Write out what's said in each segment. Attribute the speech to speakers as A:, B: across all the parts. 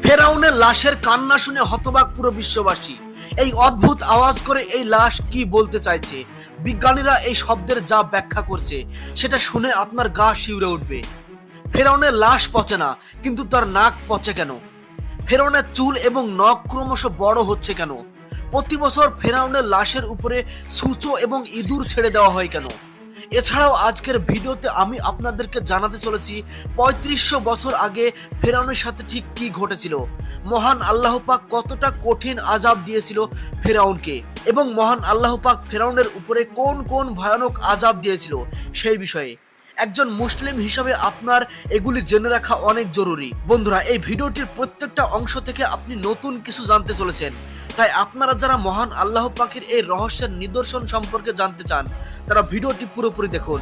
A: ফেরাউনের লাশের কান্না শুনে হতবাক পুরো বিশ্ববাসী। এই অদ্ভুত আওয়াজ করে এই লাশ কি বলতে চাইছে, বিজ্ঞানীরা এই শব্দের যা ব্যাখ্যা করছে সেটা শুনে আপনার গা শিউরে উঠবে। ফেরাউনের লাশ পচে না, কিন্তু তার নাক পচে কেন? ফেরাউনের চুল এবং নখ ক্রমশ বড় হচ্ছে কেন? প্রতি বছর ফেরাউনের লাশের উপরে সূচো এবং ইঁদুর ছেড়ে দেওয়া হয় কেন? এছাড়াও আজকের ভিডিওতে আমি আপনাদেরকে জানাতে চলেছি ৩৫০০ বছর আগে ফেরাউনের সাথে ঠিক কি ঘটেছিল, মহান আল্লাহ পাক কতটা কঠিন আযাব দিয়েছিল ফেরাউনকে, এবং মহান আল্লাহ পাক ফেরাউনের উপরে কোন কোন ভয়ানক আযাব দিয়েছিল সেই বিষয়ে। একজন মুসলিম হিসাবে আপনার এগুলি জেনে রাখা অনেক জরুরি। বন্ধুরা, এই ভিডিওটির প্রত্যেকটা অংশ থেকে আপনি নতুন কিছু জানতে চলেছেন, তাই আপনারা যারা মহান আল্লাহ পাকের এই রহস্যের নিদর্শন সম্পর্কে জানতে চান তারা ভিডিওটি পুরোপুরি দেখুন।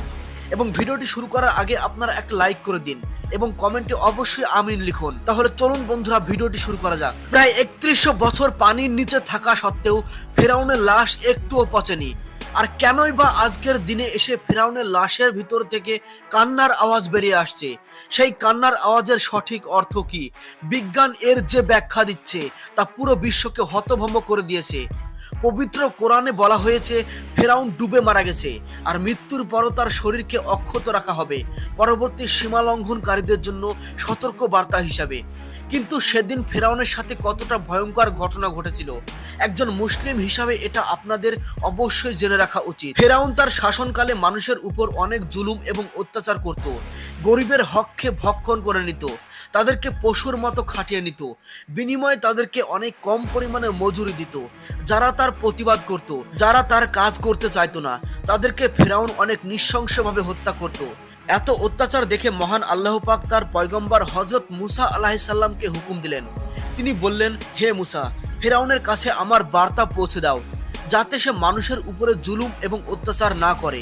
A: এবং ভিডিওটি শুরু করার আগে আপনারা একটা লাইক করে দিন এবং কমেন্টে অবশ্যই আমিন লিখুন। তাহলে চলুন বন্ধুরা, ভিডিওটি শুরু করা যাক। প্রায় ৩১০০ বছর পানির নিচে থাকা সত্ত্বেও ফেরাউনের লাশ একটুও পচেনি। আর কেনই বা আজকের দিনে এসে ফেরাউনের লাশের ভিতর থেকে কান্নার আওয়াজ বেরিয়ে আসছে? সেই কান্নার আওয়াজের সঠিক অর্থ কি? বিজ্ঞান এর যে ব্যাখ্যা দিচ্ছে তা পুরো বিশ্বকে হতভম্ব করে দিয়েছে। পবিত্র কোরআনে বলা হয়েছে ফেরাউন ডুবে মারা গেছে, আর মৃত্যুর পরও তার শরীরকে অক্ষত রাখা হবে পরবর্তী সীমা লঙ্ঘনকারীদের জন্য সতর্ক বার্তা হিসাবে। কিন্তু সেদিন ফেরাউনের সাথে কতটা ভয়ঙ্কর ঘটনা ঘটেছিল একজন মুসলিম হিসাবে এটা আপনাদের অবশ্যই জেনে রাখা উচিত। ফেরাউন তার শাসনকালে মানুষের উপর অনেক জুলুম এবং অত্যাচার করত, গরিবের হককে ভক্ষণ করে নিত, তাদেরকে পশুর মতো খাটিয়ে নিত, বিনিময়ে তাদেরকে অনেক কম পরিমাণে মজুরি দিত। যারা তার প্রতিবাদ করত, যারা তার কাজ করতে চাইতো না, তাদেরকে ফেরাউন অনেক নৃশংসভাবে হত্যা করত। এত অত্যাচার দেখে মহান আল্লাহ পাক তার পয়গম্বর হযরত মুসা আলাইহিস সালামকে হুকুম দিলেন। তিনি বললেন, হে মুসা, ফেরাউনের কাছে আমার বার্তা পৌঁছে দাও, যাতে সে মানুষের উপরে জুলুম এবং অত্যাচার না করে,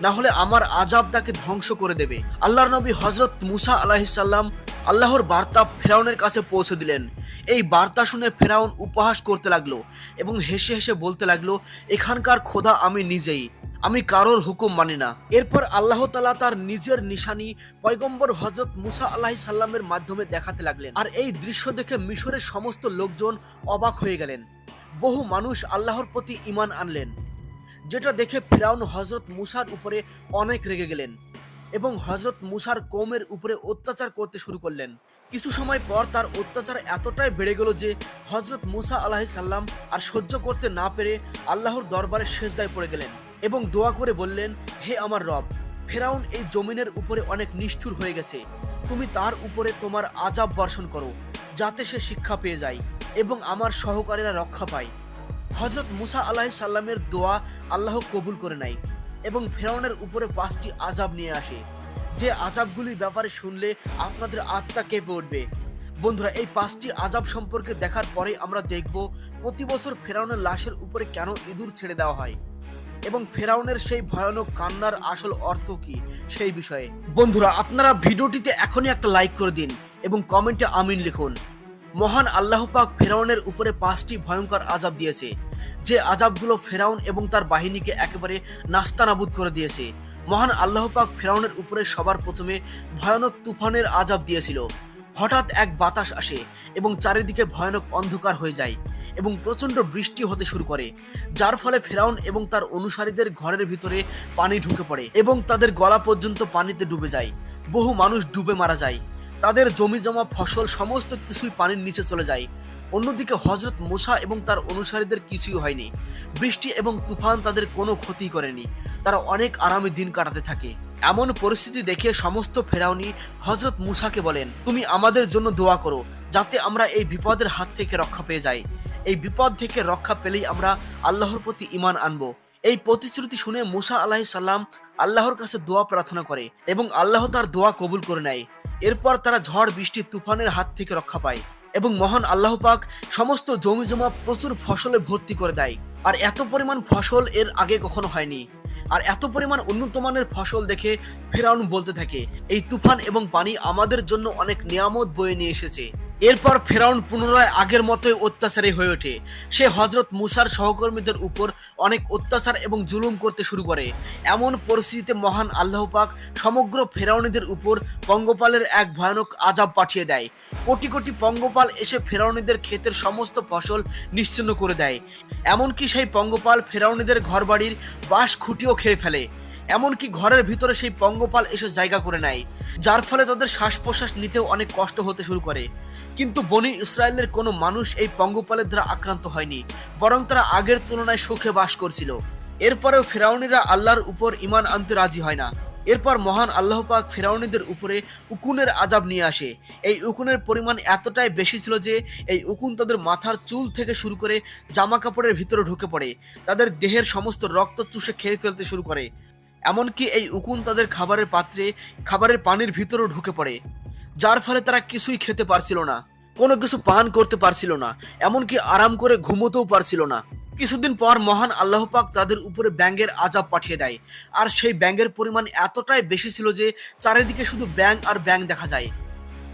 A: না হলে আমার আযাব তাকে ধ্বংস করে দেবে। আল্লাহর নবী হযরত মুসা আলাইহিস সালাম আল্লাহর বার্তা ফেরাউনের কাছে পৌঁছে দিলেন। এই বার্তা শুনে ফেরাউন উপহাস করতে লাগলো এবং হেসে হেসে বলতে লাগলো, এখানকার খোদা আমি নিজেই, আমি কারোর হুকুম মানি না। এরপর আল্লাহ তাআলা তার নিজের নিশানি পয়গম্বর হযরত মুসা আলাইহিস সালামের মাধ্যমে দেখাতে লাগলেন। আর এই দৃশ্য দেখে মিশরের সমস্ত লোকজন অবাক হয়ে গেলেন। বহু মানুষ আল্লাহর প্রতি ঈমান আনলেন, যেটা দেখে ফেরাউন হযরত মুসার উপরে অনেক রেগে গেলেন এবং হযরত মুসার কওমের উপরে অত্যাচার করতে শুরু করলেন। কিছু সময় পর তার অত্যাচার এতটাই বেড়ে গেল যে হযরত মুসা আলাইহিস সালাম আর সহ্য করতে না পেরে আল্লাহর দরবারে সিজদায় পড়ে গেলেন এবং দোয়া করে বললেন, হে আমার রব, ফেরাউন এই জমিনের উপরে অনেক নিষ্ঠুর হয়ে গেছে, তুমি তার উপরে তোমার আযাব বর্ষণ করো, যাতে সে শিক্ষা পেয়ে যায় এবং আমার সহকারীরা রক্ষা পায়। হযরত মুসা আলাইহিস সালামের দোয়া আল্লাহ কবুল করে নেয় এবং ফেরাউনের উপরে 5টি আযাব নিয়ে আসে, যে আযাবগুলির ব্যাপারে শুনলে আপনাদের আত্মা কেঁপে উঠবে। বন্ধুরা, এই 5টি আযাব সম্পর্কে দেখার পরে আমরা দেখব প্রতি বছর ফেরাউনের লাশের উপরে কেন ইঁদুর ছেড়ে দেওয়া হয় এবং ফেরাউনের সেই ভয়ানক কান্নার আসল অর্থ কি সেই বিষয়ে। বন্ধুরা, আপনারা ভিডিওটিতে এখনই একটা লাইক করে দিন এবং কমেন্টে আমিন লিখুন। মহান আল্লাহ পাক ফেরাউনের উপরে 5টি ভয়ঙ্কর আযাব দিয়েছে, যে আযাবগুলো ফেরাউন এবং তার বাহিনীকে একেবারে নাস্তানাবুদ করে দিয়েছে। মহান আল্লাহ পাক ফেরাউনের উপরে সবার প্রথমে ভয়ানক তুফানের আযাব দিয়েছিল। হঠাৎ এক বাতাস আসে এবং চারিদিকে ভয়ানক অন্ধকার হয়ে যায় এবং প্রচণ্ড বৃষ্টি হতে শুরু করে, যার ফলে ফেরাউন এবং তার অনুসারীদের ঘরের ভিতরে পানি ঢুকে পড়ে এবং তাদের গলা পর্যন্ত পানিতে ডুবে যায়। বহু মানুষ ডুবে মারা যায়, তাদের জমি জমা ফসল সমস্ত কিছুই পানির নিচে চলে যায়। অন্যদিকে হযরত মুসা এবং তার অনুসারীদের কিছুই হয়নি, বৃষ্টি এবং তুফান তাদের কোনো ক্ষতি করেনি, তারা অনেক আরামে দিন কাটাতে থাকে। এমন পরিস্থিতি দেখে সমস্ত ফেরাউনি হযরত মুসাকে বলেন, তুমি আমাদের জন্য দোয়া করো, যাতে আমরা এই বিপদের হাত থেকে রক্ষা পেয়ে যাই। এই বিপদ থেকে রক্ষা পেলেই আমরা আল্লাহর প্রতি ঈমান আনবো। এই প্রতিশ্রুতি শুনে মুসা আলাইহিস সালাম আল্লাহর কাছে দোয়া প্রার্থনা করে এবং আল্লাহ তার দোয়া কবুল করে নেয়। এরপর তারা ঝড় বৃষ্টি তুফানের হাত থেকে রক্ষা পায় এবং মহান আল্লাহ পাক সমস্ত জমি জমা প্রচুর ফসলে ভর্তি করে দেয়। আর এত পরিমাণ ফসল এর আগে কখনো হয়নি। আর এত পরিমাণ উন্নত মানের ফসল দেখে ফেরাউন বলতে থাকে, এই তুফান এবং পানি আমাদের জন্য অনেক নিয়ামত বয়ে নিয়ে এসেছে। এরপর ফেরাউন পুনরায় আগের মতোই অত্যাচারী হয়ে ওঠে। সে হযরত মুসার সহকর্মীদের উপর অনেক অত্যাচার এবং জুলুম করতে শুরু করে। এমন পরিস্থিতিতে মহান আল্লাহ পাক সমগ্র ফেরাউনিদের উপর পঙ্গপালের এক ভয়ানক আযাব পাঠিয়ে দেয়। কোটি কোটি পঙ্গপাল এসে ফেরাউনিদের ক্ষেতের সমস্ত ফসল নিশ্চিহ্ন করে দেয়। এমনকি সেই পঙ্গপাল ফেরাউনিদের ঘরবাড়ির বাঁশ খুঁটিও খেয়ে ফেলে। এমনকি ঘরের ভিতরে সেই পঙ্গপাল এসে জায়গা করে নেয়, যার ফলে তাদের শ্বাস প্রশ্বাস নিতেও অনেক কষ্ট হতে শুরু করে। কিন্তু বনি ইসরায়েলের কোনো মানুষ এই পঙ্গপালের দ্বারা আক্রান্ত হয়নি, বরং তারা আগের তুলনায় সুখে বাস করছিল। এরপরেও ফেরাউনিরা আল্লাহর উপর ঈমান আনতে রাজি হয় না। এরপর মহান আল্লাহ পাক ফেরাউনিদের উপরে উকুনের আযাব নিয়ে আসে। এই উকুনের পরিমাণ এতটাই বেশি ছিল যে এই উকুন তাদের মাথার চুল থেকে শুরু করে জামা কাপড়ের ভিতরে ঢুকে পড়ে, তাদের দেহের সমস্ত রক্ত চুষে খেয়ে ফেলতে শুরু করে। এমনকি এই উকুন তাদের খাবারের পাত্রে, খাবারের পানির ভিতরেও ঢুকে পড়ে, যার ফলে তারা কিছুই খেতে পারছিল না, কোনো কিছু পান করতে পারছিল না, এমনকি আরাম করে ঘুমোতেও পারছিল না। কিছুদিন পর মহান আল্লাহ পাক তাদের উপরে ব্যাঙের আযাব পাঠিয়ে দেয়। আর সেই ব্যাঙের পরিমাণ এতটাই বেশি ছিল যে চারিদিকে শুধু ব্যাঙ আর ব্যাঙ দেখা যায়।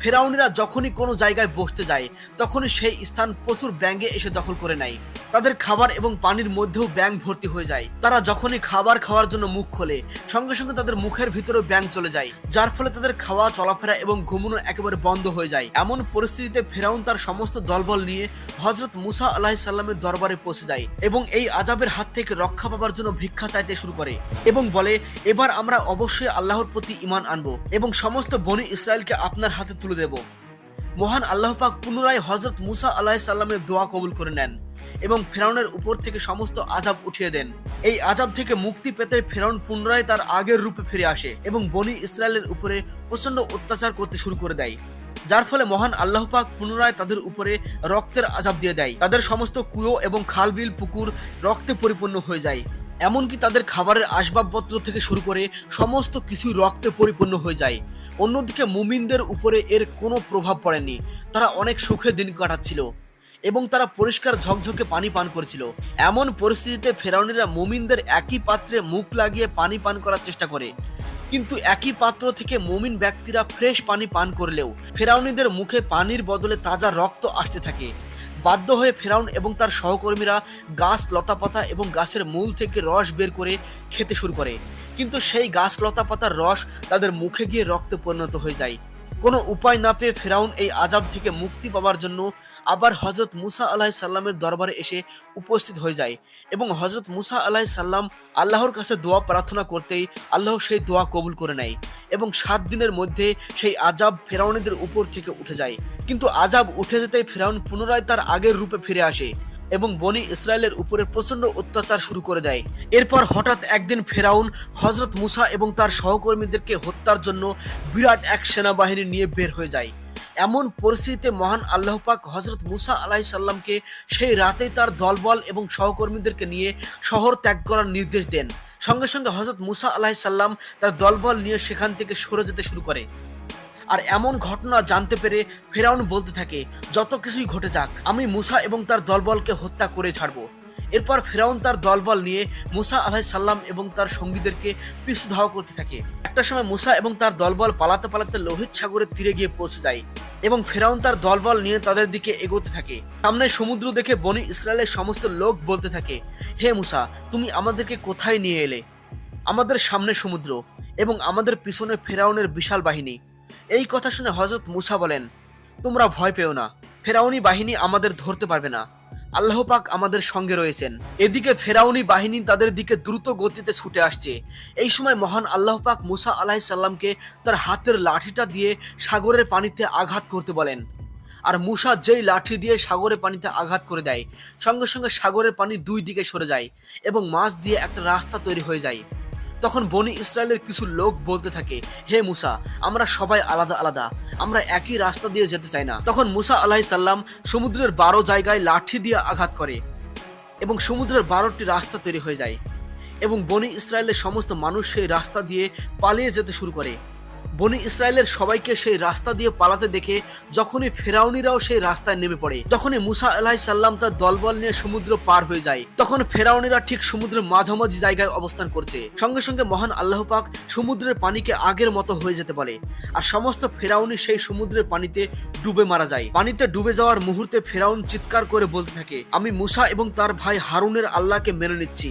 A: ফেরাউনিরা যখনই কোনো জায়গায় বসতে যায়, তখনই সেই স্থান প্রচুর ব্যাঙে এসে দখল করে নেয়। তাদের খাবার এবং পানির মধ্যেও ব্যাঙ ভর্তি হয়ে যায়। তারা যখনই খাবার খাওয়ার জন্য মুখ খোলে, সঙ্গে সঙ্গে তাদের মুখের ভিতরেও ব্যাঙ চলে যায়, যার ফলে তাদের খাওয়া, চলাফেরা এবং ঘুমানো একেবারে বন্ধ হয়ে যায়। এমন পরিস্থিতিতে ফেরাউন তার সমস্ত দলবল নিয়ে হযরত মুসা আলাইহিস সালামের দরবারে পৌঁছে যায় এবং এই আযাবের হাত থেকে রক্ষা পাবার জন্য ভিক্ষা চাইতে শুরু করে এবং বলে, এবার আমরা অবশ্যই আল্লাহর প্রতি ঈমান আনবো এবং সমস্ত বনি ইসরায়েলকে আপনার হাতে তুলে দেব। মহান আল্লাহ পাক পুনরায় হযরত মুসা আলাইহিস সালামের দোয়া কবুল করে নেন এবং ফেরাউনের উপর থেকে সমস্ত আযাব উঠিয়ে দেন। এই আযাব থেকে মুক্তি পেতে ফেরাউন পুনরায় তার আগের রূপে ফিরে আসে এবং বনি ইসরায়েলের উপরে প্রচন্ড অত্যাচার করতে শুরু করে দেয়, যার ফলে মহান আল্লাহ পাক পুনরায় তাদের উপরে রক্তের আযাব দিয়ে দেয়। তাদের সমস্ত কুয়ো এবং খালবিল, পুকুর রক্তে পরিপূর্ণ হয়ে যায়। এমনকি তাদের খাবারের আসবাবপত্র থেকে শুরু করে সমস্ত কিছু রক্তে পরিপূর্ণ হয়ে যায়। অন্যদিকে মুমিনদের উপরে এর কোনো প্রভাব পড়েনি। তারা অনেক সুখে দিন কাটাচ্ছিল এবং তারা পরিষ্কার ঝকঝকে পানি পান করেছিল। এমন পরিস্থিতিতে ফেরাউনিরা মুমিনদের একই পাত্রে মুখ লাগিয়ে পানি পান করার চেষ্টা করে, কিন্তু একই পাত্র থেকে মুমিন ব্যক্তিরা ফ্রেশ পানি পান করলেও ফেরাউনিদের মুখে পানির বদলে তাজা রক্ত আসতে থাকে। বাধ্য হয়ে ফেরাউন এবং তার সহকর্মীরা গাছ, লতাপাতা এবং গাছের মূল থেকে রস বের করে খেতে শুরু করে, কিন্তু সেই গাছ, লতাপাতার রস তাদের মুখে গিয়ে রক্তে পরিণত হয়ে যায়। কোনো উপায় না পেয়ে ফেরাউন এই আযাব থেকে মুক্তি পাওয়ার জন্য আবার হযরত মুসা আলাইহিস সালামের দরবারে এসে উপস্থিত হয়ে যায় এবং হযরত মুসা আলাইহিস সালাম আল্লাহর কাছে দোয়া প্রার্থনা করতেই আল্লাহ সেই দোয়া কবুল করে নেয় এবং 7 দিনের মধ্যে সেই আযাব ফেরাউনিদের উপর থেকে উঠে যায়। কিন্তু আযাব উঠে যেতেই ফেরাউন পুনরায় তার আগের রূপে ফিরে আসে এবং বনি ইসরায়েলের উপরে প্রচন্ড অত্যাচার শুরু করে দেয়। এরপর হঠাৎ একদিন ফেরাউন হযরত মুসা এবং তার সহকর্মীদেরকে হত্যার জন্য বিরাট এক সেনাবাহিনী নিয়ে বের হয়ে যায়। এমন পরিস্থিতিতে মহান আল্লাহ পাক হযরত মুসা আলাইহিস সালামকে সেই রাতেই তার দলবল এবং সহকর্মীদেরকে নিয়ে শহর ত্যাগ করার নির্দেশ দেন। সঙ্গে সঙ্গে হযরত মুসা আলাইহিস সালাম তার দলবল নিয়ে সেখান থেকে সরে যেতে শুরু করে। আর এমন ঘটনা জানতে পেরে ফেরাউন বলতে থাকে, যত কিছুই ঘটে যাক, আমি মুসা এবং তার দলবলকে হত্যা করে ছাড়বো। এরপর ফেরাউন তার দলবল নিয়ে মুসা আলাইহিস সালাম এবং তার সঙ্গীদেরকে পিছু ধাওয়া করতে থাকে। একটা সময় মুসা এবং তার দলবল পালাতে পালাতে লোহিত সাগরের তীরে গিয়ে পৌঁছে যায় এবং ফেরাউন তার দলবল নিয়ে তাদের দিকে এগোতে থাকে। সামনে সমুদ্র দেখে বনি ইসরায়েলের সমস্ত লোক বলতে থাকে, হে মুসা, তুমি আমাদেরকে কোথায় নিয়ে এলে? আমাদের সামনে সমুদ্র এবং আমাদের পিছনে ফেরাউনের বিশাল বাহিনী। এই কথা শুনে হযরত মুসা বলেন, তোমরা ভয় পেও না, ফেরাউনি বাহিনী আমাদের ধরতে পারবে না, আল্লাহ পাক আমাদের সঙ্গে রয়েছেন। এদিকে ফেরাউনি বাহিনী তাদের দিকে দ্রুত গতিতে ছুটে আসছে। এই সময় মহান আল্লাহ পাক মুসা আলাইহিস সালামকে তার হাতের লাঠিটা দিয়ে সাগরের পানিতে আঘাত করতে বলেন। আর মুসা যেই লাঠি দিয়ে সাগরের পানিতে আঘাত করে দেয়, সঙ্গে সঙ্গে সাগরের পানি দুই দিকে সরে যায় এবং মাছ দিয়ে একটা রাস্তা তৈরি হয়ে যায়। তখন বনি ইসরায়েলের কিছু লোক বলতে থাকে, হে মুসা, আমরা সবাই আলাদা আলাদা, আমরা একই রাস্তা দিয়ে যেতে চাই না। তখন মুসা আলাইহিস সালাম সমুদ্রের 12 জায়গায় লাঠি দিয়ে আঘাত করে এবং সমুদ্রের 12টি রাস্তা তৈরি হয়ে যায় এবং বনি ইসরায়েলের সমস্ত মানুষ সেই রাস্তা দিয়ে পালিয়ে যেতে শুরু করে। বনি ইসরায়েলের সবাইকে সেই রাস্তা দিয়ে পালাতে দেখে যখনই ফেরাউনিরাও সেই রাস্তায় নেমে পড়ে, যখনই মুসা আলাইহিস সালাম তার দলবল নিয়ে সমুদ্র পার হয়ে যায়, তখন ফেরাউনিরা ঠিক সমুদ্রের মাঝামাঝি জায়গায় অবস্থান করছে। সঙ্গে সঙ্গে মহান আল্লাহ পাক সমুদ্রের পানিকে আগের মতো হয়ে যেতে বলে, আর সমস্ত ফেরাউনি সেই সমুদ্রের পানিতে ডুবে মারা যায়। পানিতে ডুবে যাওয়ার মুহূর্তে ফেরাউন চিৎকার করে বলতে থাকে, আমি মুসা এবং তার ভাই হারুনের আল্লাহকে মেনে নিচ্ছি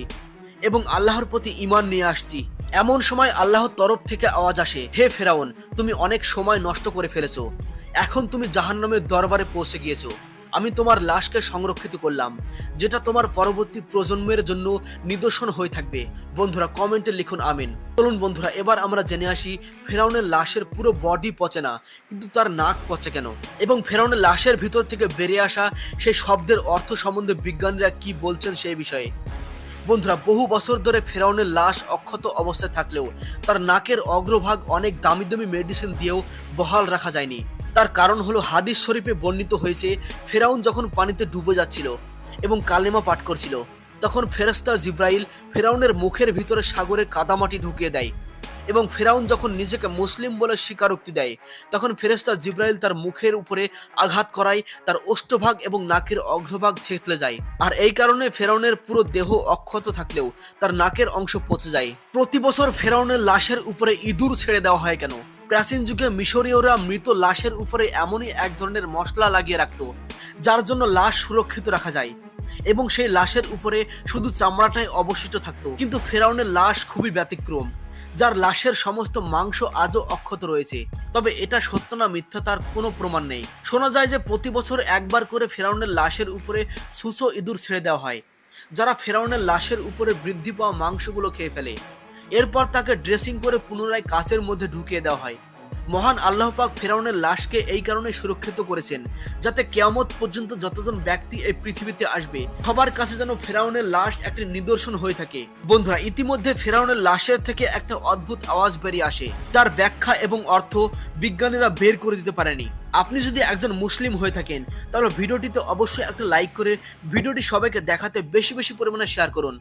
A: এবং আল্লাহর প্রতি ঈমান নিয়ে আসছি। এমন সময় আল্লাহর তরফ থেকে আওয়াজ আসে, হে ফেরাউন, তুমি অনেক সময় নষ্ট করে ফেলেছো, এখন তুমি জাহান্নামের দরবারে পৌঁছে গিয়েছো। আমি তোমার লাশকে সংরক্ষিত করলাম, যেটা তোমার পরবর্তী প্রজন্মের জন্য নিদর্শন হয়ে থাকবে। বন্ধুরা কমেন্টে লিখুন আমিন। চলুন বন্ধুরা এবার আমরা জেনে আসি ফেরাউনের লাশের পুরো বডি পচে না, কিন্তু তার নাক পচে কেন, এবং ফেরাউনের লাশের ভিতর থেকে বেরিয়ে আসা সেই শব্দের অর্থ সম্বন্ধে বিজ্ঞানীরা কি বলছেন সেই বিষয়ে। বন্ধুরা বহু বছর ধরে ফেরাউনের লাশ অক্ষত অবস্থায় থাকলেও তার নাকের অগ্রভাগ অনেক দামি দামি মেডিসিন দিয়েও বহাল রাখা যায়নি। তার কারণ হলো হাদিস শরীফে বর্ণিত হয়েছে, ফেরাউন যখন পানিতে ডুবে যাচ্ছিল এবং কালেমা পাঠ করছিল, তখন ফেরেশতা জিব্রাইল ফেরাউনের মুখের ভিতরে সাগরে কাদামাটি ঢুকিয়ে দেয়, এবং ফেরাউন যখন নিজেকে মুসলিম বলে স্বীকারোক্তি দেয়, তখন ফেরেশতা জিব্রাইল তার মুখের উপরে আঘাত করায় তার ওষ্ঠভাগ এবং নাকের অগ্রভাগ থেতলে যায়। আর এই কারণে ফেরাউনের পুরো দেহ অক্ষত থাকলেও তার নাকের অংশ পচে যায়। প্রতি বছর ফেরাউনের লাশের উপরে ইঁদুর ছেড়ে দেওয়া হয় কেন? প্রাচীন যুগে মিশরীয়রা মৃত লাশের উপরে এমনই এক ধরনের মশলা লাগিয়ে রাখত, যার জন্য লাশ সুরক্ষিত রাখা যায় এবং সেই লাশের উপরে শুধু চামড়াটাই অবশিষ্ট থাকতো। কিন্তু ফেরাউনের লাশ খুবই ব্যতিক্রম, যার লাশের সমস্ত মাংস আজও অক্ষত রয়েছে। তবে এটা সত্য না মিথ্যা তার কোনো প্রমাণ নেই। শোনা যায় যে প্রতি বছর একবার করে ফেরাউনের লাশের উপরে সুসো ইঁদুর ছেড়ে দেওয়া হয়, যারা ফেরাউনের লাশের উপরে বৃদ্ধি পাওয়া মাংসগুলো খেয়ে ফেলে। এরপর তাকে ড্রেসিং করে পুনরায় কাচের মধ্যে ঢুকিয়ে দেওয়া হয়। মহান আল্লাহ পাক ফেরাউনের লাশকে এই কারণে সুরক্ষিত করেছেন, যাতে কিয়ামত পর্যন্ত যতজন ব্যক্তি এই পৃথিবীতে আসবে সবার কাছে যেন ফেরাউনের লাশ একটি নিদর্শন হয়ে থাকে। বন্ধুরা ইতিমধ্যে ফেরাউনের লাশের থেকে একটা অদ্ভুত আওয়াজ বেরিয়ে আসে, যার ব্যাখ্যা এবং অর্থ বিজ্ঞানীরা বের করে দিতে পারেনি। আপনি যদি একজন মুসলিম হয়ে থাকেন তাহলে ভিডিওটিতে অবশ্যই একটা লাইক করে ভিডিওটি সবাইকে দেখাতে বেশি বেশি পরিমাণে শেয়ার করুন।